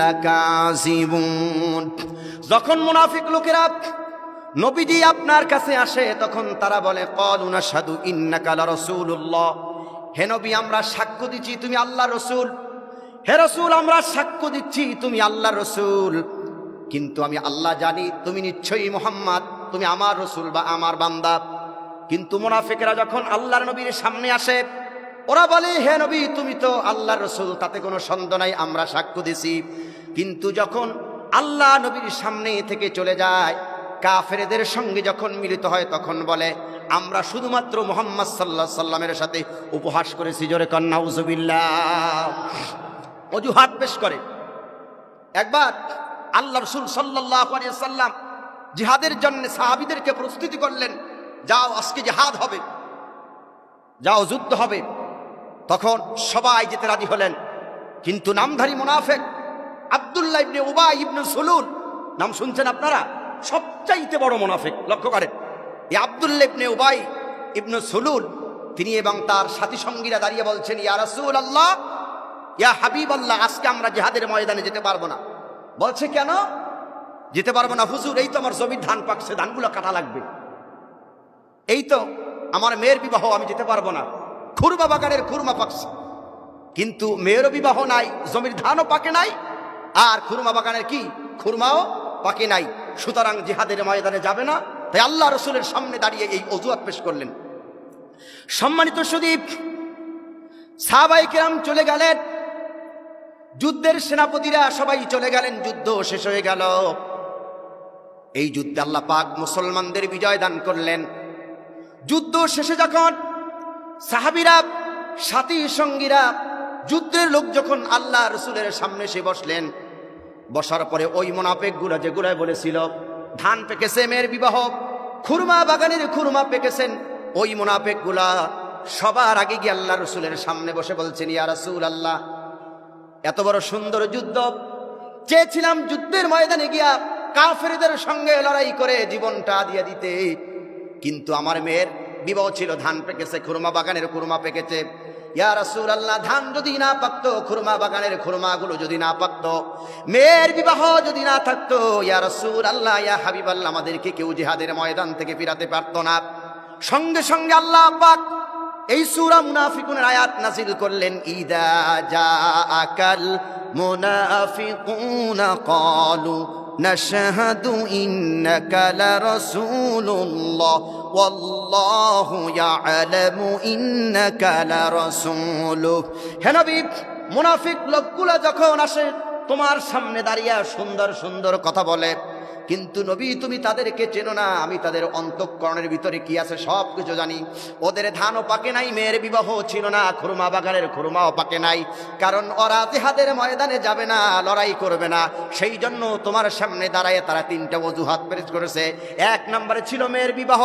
লাকাযিবুন। যখন মুনাফিক লোকেরা নবীজি আপনার কাছে আসে তখন তারা বলে ক্বালু নাশহাদু ইন্নাকা লারাসূলুল্লাহ, হে নবী আমরা সাক্ষ্য দিচ্ছি তুমি আল্লাহর রাসূল, হে রাসূল আমরা সাক্ষ্য দিচ্ছি তুমি আল্লাহর রাসূল, কিন্তু আমি আল্লাহ জানি তুমি নিশ্চয়ই মুহাম্মদ, তুমি আমার রাসূল বা আমার বান্দা। কিন্তু মুনাফিকরা যখন আল্লাহর নবীর সামনে আসে ওরা বলে হে নবী তুমি তো আল্লাহর রাসূল, তাতে কোনো সন্দেহ নাই আমরা সাক্ষ্য দিছি। কিন্তু যখন আল্লাহ নবীর সামনে থেকে চলে যায় কাফেরদের সঙ্গে যখন মিলিত হয় তখন বলে আমরা শুধুমাত্র মুহাম্মদ সাল্লাল্লাহু আলাইহি সাল্লামের সাথে উপহাস করেছি। জোরে কর নাউজুবিল্লাহ। অজুহাত পেশ করে। একবার আল্লাহ রাসূল সাল্লাল্লাহু আলাইহি সাল্লাম জিহাদের জন্য সাহাবীদেরকে প্রস্তুতি করলেন, যাও আজকে জিহাদ হবে, যাও যুদ্ধ হবে। তখন সবাই যেতে রাজি হলেন, কিন্তু নামধারী মুনাফিক আব্দুল্লাহ ইবনে উবাই ইবনে সুলুল, নাম শুনছেন আপনারা, সবচাইতে বড় মুনাফিক। লক্ষ্য করেন এই আব্দুল্লাহ ইবনে উবাই ইবনে সুলুল তিনি এবং তার সাথী সঙ্গীরা দাঁড়িয়ে বলছেন ইয়া রাসূলুল্লাহ, ইয়া হাবিবাল্লাহ, আজকে আমরা জিহাদের ময়দানে যেতে পারবো না। বলছে কেন যেতে পারবো না? হুজুর এই তো আমার জমির ধান পাকছে, ধানগুলো কাটা লাগবে, এই তো আমার মেয়ের বিবাহ, আমি যেতে পারবো না। খুরমা বাগানের খুরমা পাকছে, কিন্তু মেয়েরও বিবাহ নাই, জমির ধানও পাকে নাই, আর খুরমা বাগানের কি খুরমাও পাকে নাই, সুতরাং জিহাদের ময়দানে যাবে না। তাই আল্লাহ রসুলের সামনে দাঁড়িয়ে এই অজুহাত পেশ করলেন। সম্মানিত সুদীপ, সাহাবায়ে কেরাম চলে গেলেন, যুদ্ধের সেনাপতিরা সবাই চলে গেলেন, যুদ্ধ শেষ হয়ে গেল। এই যুদ্ধে আল্লাহ পাক মুসলমানদের বিজয় দান করলেন। যুদ্ধ শেষে যখন সাহাবীরা সাথী সঙ্গীরা যুদ্ধের লোক যখন আল্লাহ রসুলের সামনে এসে বসলেন, বসার পরে ওই মুনাফিকগুলো যেগুলো বলেছিল ধান পেকেছে, মেয়ের বিবাহ, খুরমা বাগানের খুরমা পেকেছেন, ওই মুনাফিকগুলা সবার আগে গিয়ে আল্লাহ রসুলের সামনে বসে বলছেন ইয়া রাসূলুল্লাহ, এত বড় সুন্দর যুদ্ধ চেয়েছিলাম যুদ্ধের ময়দানে গিয়া কাফেরদের সঙ্গে লড়াই করে জীবনটা দিয়ে দিতে, কিন্তু আমার মেয়ের বিবাহ ছিল, ধান পেকেছে, খুরমা বাগানের খুরমা পেকেছে। ইয়া রাসূলুল্লাহ, ধান যদি না পাকতো, খুরমা বাগানের খুরমাগুলো যদি না পাকতো, মেয়ের বিবাহ যদি না থাকতো, ইয়া রাসূলুল্লাহ, ইয়া হাবিবাল্লাহ, আমাদেরকে কেউ জিহাদের ময়দান থেকে ফিরাতে পারতো না। সঙ্গে সঙ্গে আল্লাহ পাক এই সূরা মুনাফিকুনের আয়াত নাযিল করলেন, ইদা জাআকাল মুনাফিকুনা ক্বালু নাশহাদু ইন্নাকা লারাসূলুল্লাহ ওয়াল্লাহু ইয়ালামু ইন্নাকা লারাসূলুহু। হে নবী, মুনাফিক লোকগুলো যখন আসে তোমার সামনে দাঁড়িয়ে সুন্দর সুন্দর কথা বলে, কিন্তু নবী তুমি তাদেরকে চেনো না, আমি তাদের অন্তঃকরণের ভিতরে কি আছে সব কিছু জানি। ওদের ধানও পাকে নাই, মেয়ের বিবাহ ছিল না, খুরমা বাগানের খুরমাও পাকে নাই, কারণ ওরা জিহাদের ময়দানে যাবে না, লড়াই করবে না। সেই জন্য তোমার সামনে দাঁড়ায় তারা তিনটা অজুহাত পেশ করেছে। এক নম্বরে ছিল মেয়ের বিবাহ,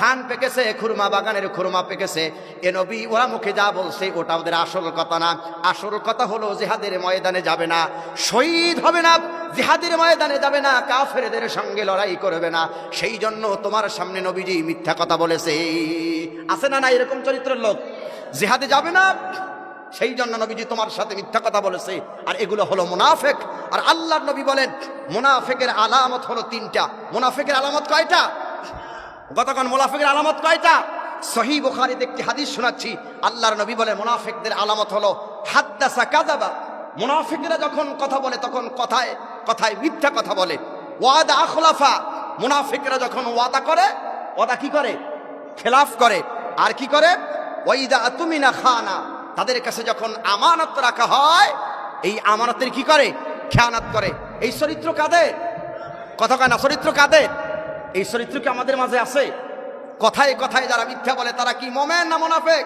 ধান পেকেছে, খুরমা বাগানের খুরমা পেকেছে। এ নবী ওরা মুখে যা বলছে ওটা ওদের আসল কথা না। আসল কথা হলো জিহাদের ময়দানে যাবে না, শহীদ হবে না, জিহাদের ময়দানে যাবে না, কাফেরদের সঙ্গে লড়াই করবে না। সেই জন্য তোমার সামনে নবীজি মিথ্যা কথা বলেছে। আছে না না এরকম চরিত্রের লোক? জিহাদে যাবে না, সেই জন্য নবীজি তোমার সাথে মিথ্যা কথা বলেছে। আর এগুলো হলো মুনাফিক। আর আল্লাহর নবী বলেন মুনাফিকের আলামত হলো তিনটা। মুনাফিকের আলামত কয়টা? গতকাল মুনাফিকের আলামত কয়টা? সহিহ বুখারীতে একটি হাদিস শোনাচ্ছি, আল্লাহর নবী বলেন মুনাফিকদের আলামত হলো হাদ্দাসা কাযাবা। মুনাফিকরা যখন কথা বলে তখন কথায় কথায় মিথ্যা কথা বলে। ওয়াদা আখলাফা, মুনাফিকরা যখন ওয়াদা করে, ওয়াদা কি করে? খেলাফ করে। আর কি করে? ওয়াইদা আতুমিনা খানা, তাদের কাছে যখন আমানত রাখা হয় এই আমানতের কি করে? খেয়ানত করে। এই চরিত্র কাদের? কথা কয় না, চরিত্র কাদের? এই চরিত্র কি আমাদের মাঝে আছে? কথায় কথায় যারা মিথ্যা বলে তারা কি মোমেন না মুনাফিক?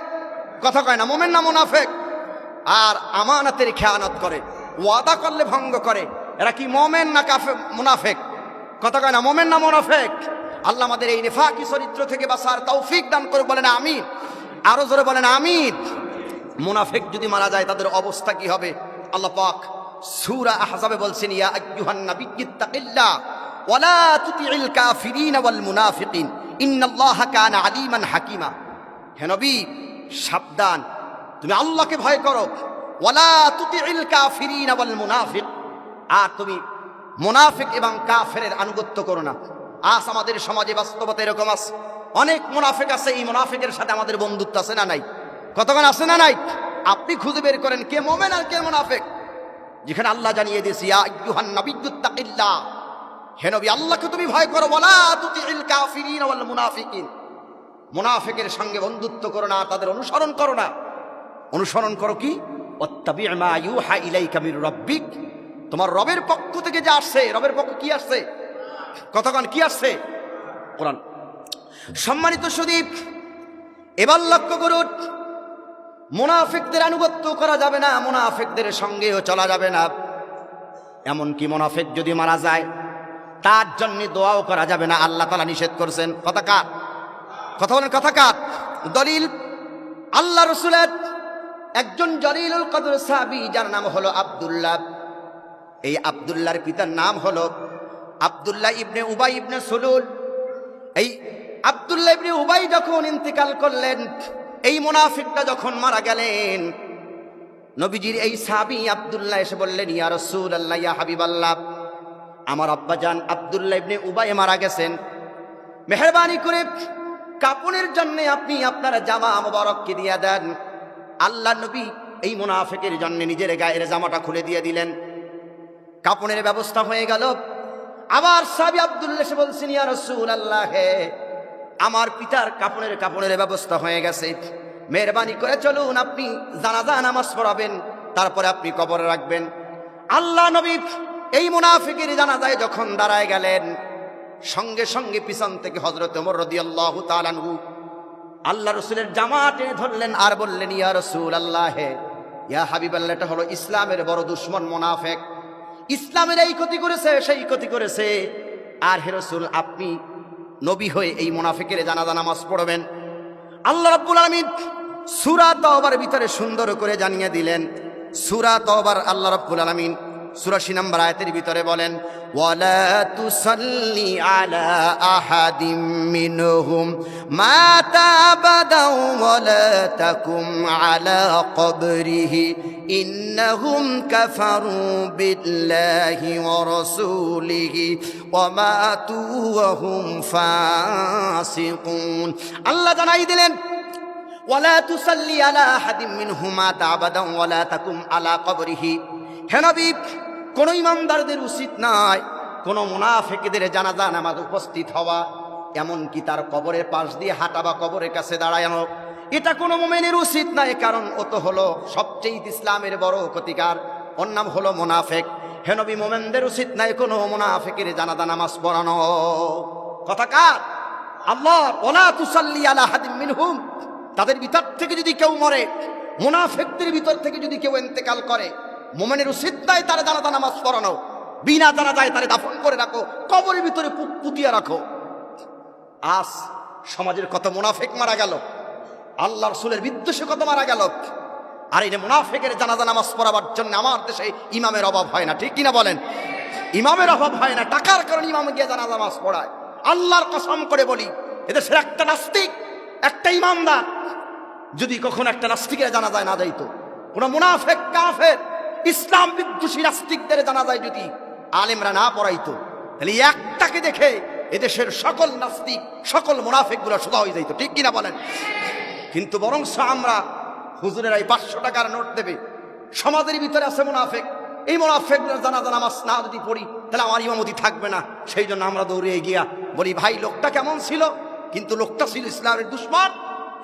কথা কয় না, মোমেন না মুনাফিক? আর আমানতের খেয়ানত করে, ওয়াদা করলে ভঙ্গ করে, এরা কি মোমেন না কাফের মুনাফিক? কথা কয় না, মোমেন না মুনাফিক? আল্লাহ আমাদের এই নিফাকি চরিত্র থেকে বাঁচার তৌফিক দান করে, বলেন আমিন। আরো জোরে বলেন আমিন। মুনাফিক যদি মারা যায় তাদের অবস্থা কি হবে? আল্লাহ পাক সূরা আহজাবে বলছেন ইয়া আইয়ুহান নাবিয়্যুত্তাকিল্লাহ ওয়ালা তুতিইল কাফিরিন ওয়াল মুনাফিকিন ইন্নাল্লাহা কানা আলিমান হাকিমা। হে নবী সাবধান, তুমি আল্লাহকে ভয় করো। ওয়ালা তুতিইল কাফিরিন ওয়াল মুনাফিক, আর তুমি মুনাফিক এবং কাফেরের আনুগত্য করো না। আজ আমাদের সমাজে বাস্তবতা এরকম আছে, অনেক মুনাফিক আছে। এই মুনাফিকের সাথে আমাদের বন্ধুত্ব আছে না নাই? কতক্ষণ আছে না নাই? আপনি খুঁজে বের করেন কে মুমিন আর কে মুনাফিক। যেখানে আল্লাহ জানিয়ে দিয়েছে, ইয়া আইয়ুহান নাবিয়্যুত্তাকিল্লাহ, হে নবী আল্লাহকে তুমি ভয় করো, ওয়ালা তুতিল কাফিরিন ওয়াল মুনাফিকিন, মুনাফিকের সঙ্গে বন্ধুত্ব করো না, তাদের অনুসরণ করো না। অনুসরণ করো কি? ওয়াত্তাবি' মা ইউহা ইলাইকা মির রাব্বিক, তোমার রবের পক্ষ থেকে যা আসছে। রবের পক্ষ কি আসছে? কতক্ষণ কি আসছে? কোরআন। সম্মানিত সুদীপ, এবার লক্ষ্য করুন, মুনাফিকদের আনুগত্য করা যাবে না, মুনাফিকদের সঙ্গেও চলা যাবে না। এমনকি মুনাফিক যদি মারা যায় তার জন্য দোয়াও করা যাবে না, আল্লাহ তাআলা নিষেধ করেছেন। কথা কার? কথা বলেন, কথা কার? দলিল আল্লাহ রাসূলের একজন জলিলুল কদর সাহাবী, যার নাম হলো আব্দুল্লাহ। এই আব্দুল্লাহর পিতার নাম হলো আব্দুল্লাহ ইবনে উবাই ইবনে সুলুল। এই আব্দুল্লাহ ইবনে উবাই যখন ইন্তেকাল করলেন, এই মুনাফিকটা যখন মারা গেলেন, নবীজির এই সাহাবী আব্দুল্লাহ এসে বললেন, ইয়া রাসূলুল্লাহ, ইয়া হাবিবাল্লাহ, আমার আব্বাজান আব্দুল্লাহ ইবনে উবাই মারা গেছেন, মেহেরবানি করে কাপনের জন্য আপনি আপনার জামা মুবারককে দিয়ে দেন। আল্লাহ নবী এই মুনাফিকের জন্য নিজের গায়ের জামাটা খুলে দিয়ে দিলেন, কাপনের ব্যবস্থা হয়ে গেল। আবার সাহাবী আব্দুল্লাহ এসে বলছেন, ইয়া রাসূলুল্লাহ, আমার পিতার কাপনের ব্যবস্থা হয়ে গেছে, মেহেরবানি করে চলুন, আপনি জানাজা নামাজ পড়াবেন, তারপরে আপনি কবরে রাখবেন। আল্লাহ নবী এই মুনাফিকের জানাজায় যখন দাঁড়ায় গেলেন, সঙ্গে সঙ্গে পিছন থেকে হযরত ওমর রাদিয়াল্লাহু তাআলা আনহু আল্লাহ রাসূলের জামা টেনে ধরলেন আর বললেন, ইয়া রাসূলুল্লাহ, ইয়া হাবিবাল্লাহ, এটা হলো ইসলামের বড় দুশমন মুনাফিক, ইসলামের এই ক্ষতি করেছে, সেই ক্ষতি করেছে। আর হে রাসূল, আপনি নবী হয়ে এই মুনাফিকের জানাজা নামাজ পড়বেন। আল্লাহ রাব্বুল আলামিন সূরা তাওবার ভিতরে সুন্দর করে জানিয়ে দিলেন। সূরা তাওবার আল্লাহ রাব্বুল আলামিন ৮৪ নম্বর আয়াতের ভিতরে বলেন, ওয়ালা তুসাল্লি আলা আহাদিম মিনহুম মাতা আবাদাও ওয়ালা তাকুম আলা কবরিহি ইন্নাহুম কাফারু বিল্লাহি ওয়া রাসূলিহি ওয়া মাতু ওয়া হুম ফাসিকুন। আল্লাহ জানাই দিলেন, ওয়ালা তুসাল্লি আলা আহাদিম মিনহুম মাতা আবাদাও ওয়ালা তাকুম আলা কবরিহি, হে নবী, কোন ইমানদারদের উচিত নয় কোন মুনাফিকদের জানাজা নামাজ উপস্থিত হওয়া, এমনকি তার কবরের পাশ দিয়ে হাঁটা বা কবরের কাছে দাঁড়ানো, এটা কোনো মুমিনের উচিত নয়। কারণ ও তো হলো সবচেয়ে ইসলামের বড় ক্ষতিকার, ওর নাম হলো মুনাফিক। হে নবী, মুমিনদের উচিত নয় কোনো মুনাফিকের জানাজা নামাজ পড়ানো। কথা কার? আল্লাহর। ওয়ালা তুসাল্লি আলা আহাদিম মিনহুম, তাদের ভিতর থেকে যদি কেউ মরে, মুনাফিকদের ভিতর থেকে যদি কেউ ইন্তেকাল করে, মুমিনের উচিত নয় তার জানাজা নামাজ পড়ানো। বিনা জানাজায় তারে দাফন করে রাখো, কবরের ভিতরে পুঁতিয়া রাখো। আজ সমাজের কত মুনাফিক মারা গেল, আল্লাহ রাসূলের বিদ্বেষে কত মারা গেল। আর এই মুনাফিকের জানাজা নামাজ পড়াবার জন্য আমার দেশে ইমামের অভাব হয় না, ঠিক কিনা বলেন? ইমামের অভাব হয় না, টাকার কারণে ইমাম গিয়ে জানাজা নামাজ পড়ায়। আল্লাহর কসম করে বলি, এদেশের একটা নাস্তিক, একটা ইমামদার যদি কখনো একটা নাস্তিকের জানাজায় না যাইতো, কোন মুনাফিক কাফের ইসলাম বিদ্বেষী নাস্তিকদের জানাজায় যদি আলেমরা না পড়াইতো, তাহলে একটাকে দেখে এদেশের সকল নাস্তিক, সকল মুনাফিকগুলো সোজা হয়ে যাইতো, ঠিক কিনা বলেন? কিন্তু বরং আমরা হুজুরের এই 500 টাকার নোট দেবে, সমাজের ভিতরে আছে মুনাফিক, এই মুনাফিকদের জানাজা নামাজ না যদি পড়ি তাহলে আমার ইমামতি থাকবে না। সেই জন্য আমরা দৌড়ে গিয়া বলি, ভাই লোকটা কেমন ছিল? কিন্তু লোকটা ছিল ইসলামের দুশমন,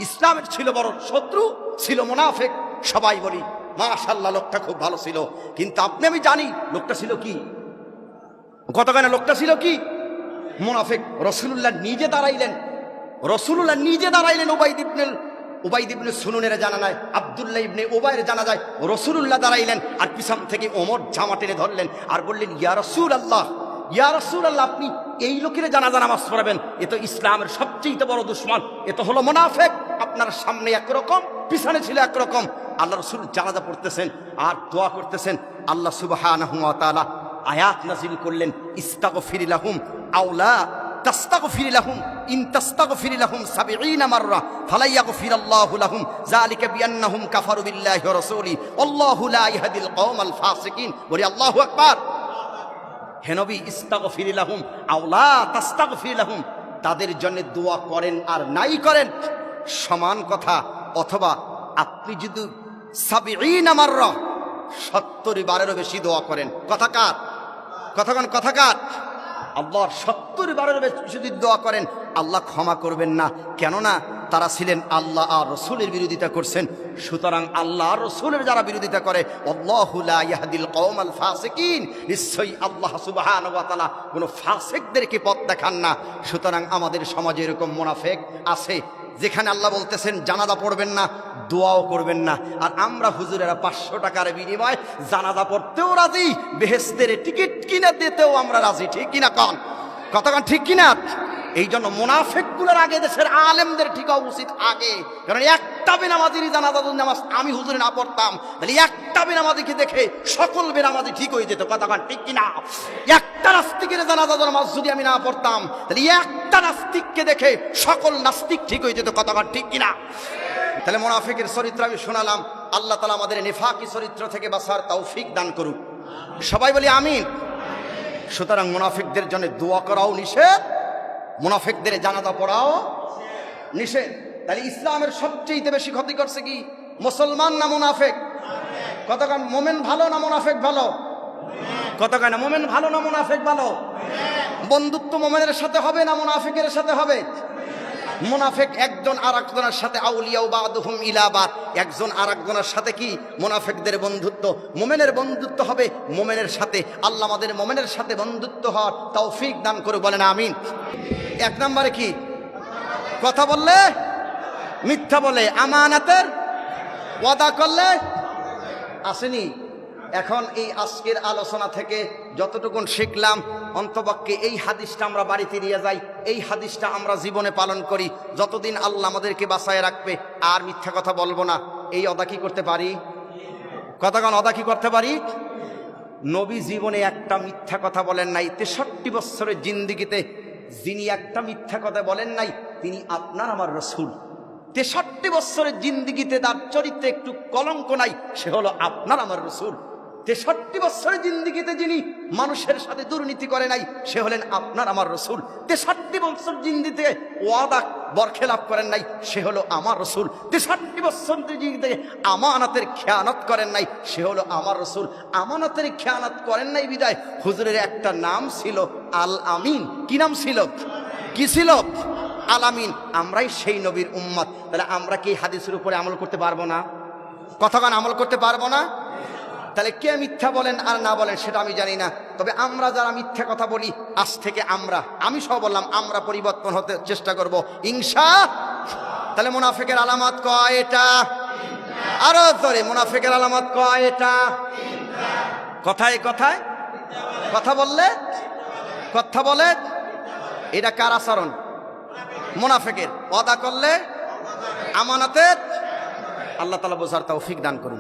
ইসলামের ছিল বড় শত্রু, ছিল মুনাফিক। সবাই বলি মাশাআল্লাহ লোকটা খুব ভালো ছিল, কিন্তু আপনি আমি জানি লোকটা ছিল কি? কতখানে লোকটা ছিল কি? মুনাফিক। রাসূলুল্লাহ নিজে দাঁড়াইলেন, রাসূলুল্লাহ নিজে দাঁড়াইলেন উবাইদ ইবনে সুনুনের জানাজায়, আব্দুল্লাহ ইবনে উবাইয়ের জানাজায় রাসূলুল্লাহ দাঁড়াইলেন। আর পিছন থেকে ওমর জামা টেনে ধরলেন আর বললেন, ইয়া রাসূলুল্লাহ, ইয়া রাসূলুল্লাহ, আপনি এই লোকের জানাজা নামাজ পড়াবেন? এ তো ইসলামের সবচেয়ে বড় দুশমন, এ তো হলো মুনাফিক। আপনার সামনে একরকম, পিছনে ছিল একরকম। আল্লাহ রাসূল জানাজা পড়তেছেন আর দোয়া করতেছেন। আল্লাহ সুবহানাহু ওয়া তাআলা আয়াত নাযিল করলেন, ইস্তাগফির লাহুম আও লা তাস্তাগফির লাহুম ইন তাস্তাগফির লাহুম ৭০ মাররা ফালা ইয়াগফিরাল্লাহু লাহুম যালিকা বিআন্নাহুম কাফারু বিল্লাহি ওয়া রাসূলিহি আল্লাহু লা ইয়াহদিল কওমাল ফাসিকিন। বলি আল্লাহু আকবার। হে নবী ইস্তাগফির লাহুম আও লা তাস্তাগফির লাহুম, তাদের জন্য দোয়া করেন আর নাই করেন সমান কথা। অথবা আপনি যদি ৭০ মাররা ৭০ বারেরও বেশি দোয়া করেন, কথা কার? কথা কার? আল্লাহর ৭০ বারেরও বেশি যদি দোয়া করেন আল্লাহ ক্ষমা করবেন না, কেননা তারা ছিলেন আল্লাহ আর রসুলের বিরোধিতা করছেন। সুতরাং আল্লাহ আর রসুলের যারা বিরোধিতা করে, আল্লাহু লা ইয়াহদিল কওমাল ফাসিকিন, নিশ্চয়ই আল্লাহ সুবহানাহু ওয়া তাআলা কোনো ফাসিকদেরকে পথ দেখান না। সুতরাং আমাদের সমাজে এরকম মুনাফিক আছে, যেখানে আল্লাহ বলতেছেন জানাজা পড়বেন না, দোয়াও করবেন না, আর আমরা হুজুরেরা ৫০০ টাকার বিনিময়ে জানাজা পড়তেও রাজি, বেহেশতের টিকিট কিনে দিতেও আমরা রাজি। ঠিক কিনা কন? কতক্ষণ ঠিক কিনা? এই জন্য মুনাফিকগুলোর আগে দেশের আলেমদের ঠিক হওয়া উচিত আগে। কারণ একটা বেনামাজির জানাজা নামাজ আমি হুজুরে না পড়তাম, তাহলে একটা বেনামাজিকে দেখে সকল বেনামাজি ঠিক হয়ে যেত। কতক্ষণ ঠিক কিনা? একটা নাস্তিকের জানাজা নামাজ যদি আমি না পড়তাম, তাহলে একটা নাস্তিককে দেখে সকল নাস্তিক ঠিক হয়ে যেত। কতক্ষণ ঠিক কিনা? তাহলে মুনাফিকের চরিত্র আমি শোনালাম। আল্লাহ তাআলা আমাদের নিফাকি চরিত্র থেকে বাঁচার তৌফিক দান করুক, সবাই বলি আমিন। সুতরাং মুনাফিকদের জন্য দোয়া করাও নিষেধ, মুনাফিকদের জানাজা পড়াও নিষেধ। তাহলে ইসলামের সবচেয়ে বেশি ক্ষতি করছে কি? মুসলমান না মুনাফিক? কতক্ষণ? মোমেন ভালো না মুনাফিক ভালো? কতক্ষণ? মোমেন ভালো না মুনাফিক ভালো? বন্ধুত্ব মোমেনের সাথে হবে না মুনাফিকের সাথে হবে? মুনাফিক একজন আরেকজনের সাথে আউলিয়া বাদুহুম ইলা বাদ, একজন আরেকজনের সাথে কি মুনাফিকদের বন্ধুত্ব। মুমিনের বন্ধুত্ব হবে মুমিনের সাথে। আল্লাহ আমাদের মুমিনের সাথে বন্ধুত্ব হওয়ার তৌফিক দান করে, বলেন আমিন। এক নম্বরে কি? কথা বললে মিথ্যা বলে, আমানাতের ওয়াদা করলে আসেনি। এখন এই আজকের আলোচনা থেকে যতটুকুন শিখলাম, অন্তপক্ষে এই হাদিসটা আমরা বাড়িতে নিয়ে যাই, এই হাদিসটা আমরা জীবনে পালন করি। যতদিন আল্লাহ আমাদেরকে বাঁচায় রাখবে আর মিথ্যা কথা বলবো না, এই অদা কি করতে পারি? কতক্ষণ অদা কি করতে পারি? নবী জীবনে একটা মিথ্যা কথা বলেন নাই। ৬৩ বছরের জিন্দিগিতে যিনি একটা মিথ্যা কথা বলেন নাই তিনি আপনার আমার রসুল। ৬৩ বছরের জিন্দিগিতে তার চরিত্রে একটু কলঙ্ক নাই, সে হলো আপনার আমার রসুল। ৬৩ বছরের জিন্দিগিতে যিনি মানুষের সাথে দুর্নীতি করে নাই, সে হলেন আপনার আমার রসুল। ৬৩ বছর জিন্দিগিতে ওয়াদা বরখেলাপ করেন নাই, সে হলো আমার রসুল। ৬৩ বছর জিন্দিগিতে আমানতের খেয়ানত করেন নাই, সে হলো আমার রসুল। আমানতের খেয়ানত করেন নাই বিদায় হুজুরের একটা নাম ছিল আল আমিন। কি নাম ছিল? কি ছিল? আল আমিন। আমরাই সেই নবীর উম্মত। তাহলে আমরা কি হাদিসের উপরে আমল করতে পারবো না? কতক্ষণ আমল করতে পারবো না? তাহলে কে মিথ্যা বলেন আর না বলেন সেটা আমি জানি না, তবে আমরা যারা মিথ্যা কথা বলি আজ থেকে আমি সব বললাম, আমরা পরিবর্তন হতে চেষ্টা করব ইনশাআল্লাহ। তাহলে মুনাফিকের আলামত কয়টা? আরো জোরে, মুনাফিকের আলামত কয়টা? কথায় কথায় কথা বলে এটা কার আচরণ? মুনাফিকের। ওয়াদা করলে আমানতের। আল্লাহ তাআলা বোঝার তৌফিক দান করুন।